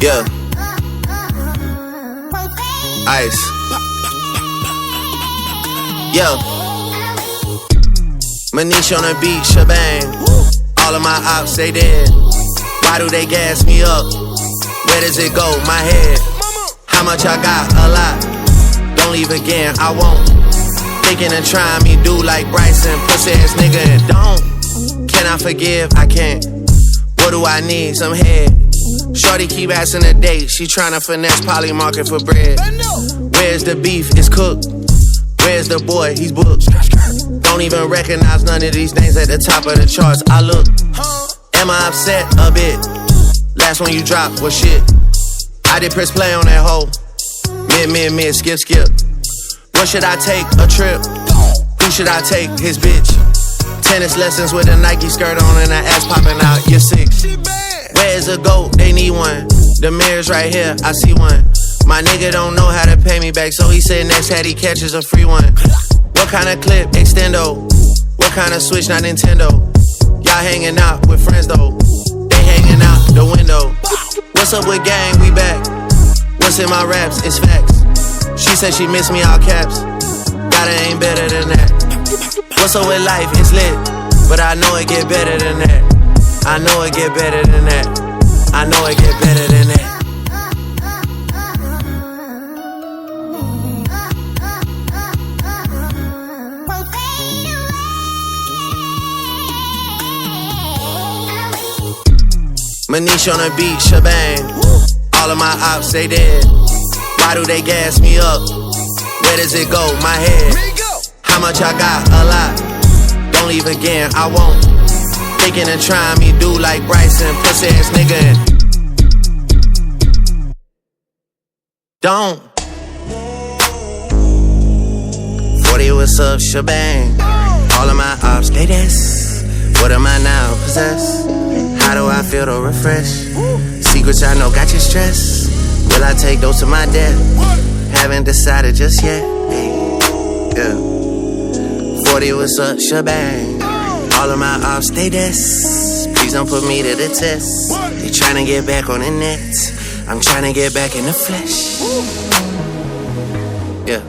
Yeah. Ice. Yeah. Manish on the beat, shebang. All of my ops, they dead. Why do they gas me up? Where does it go? My head. How much I got? A lot. Don't leave again, I won't. Thinking of trying me, do like Bryson, pussy ass nigga, and don't. Can I forgive? I can't. What do I need? Some head. Shorty keep asking a date. She tryna finesse Polly Market for bread. Where's the beef? It's cooked. Where's the boy? He's booked. Don't even recognize none of these names at the top of the charts. I look. Am I upset? A bit. Last one you dropped was shit. I did press play on that hoe. Mid, skip. What should I take? A trip. Who should I take? His bitch. Tennis lessons with a Nike skirt on and her ass popping out. You're 6. Where's a goat? They need one. The mirror's right here. I see one. My nigga don't know how to pay me back, so he said next hat he catches a free one. What kind of clip? Extendo. What kind of switch? Not Nintendo. Y'all hanging out with friends though. They hanging out the window. What's up with gang? We back. What's in my raps? It's facts. She said she miss me, all caps. Gotta ain't better than that. What's up with life? It's lit. But I know it get better than that. I know it get better than that. I know it get better than that. Manish on the beat, shebang. All of my ops, they dead. Why do they gas me up? Where does it go? My head. How much I got? A lot. Don't leave again, I won't. Thinking of trying me, do like Bryson, pussy ass nigga, and don't. 40, what's up, shebang. All of my ops, they this. What am I now, possess? How do I feel to refresh? Secrets I know got you stressed. Will I take those to my death? Haven't decided just yet. Yeah. 40, what's up, shebang. All of my ops, they this. Please don't put me to the test. They tryna get back on the net. I'm tryna get back in the flesh. Yeah.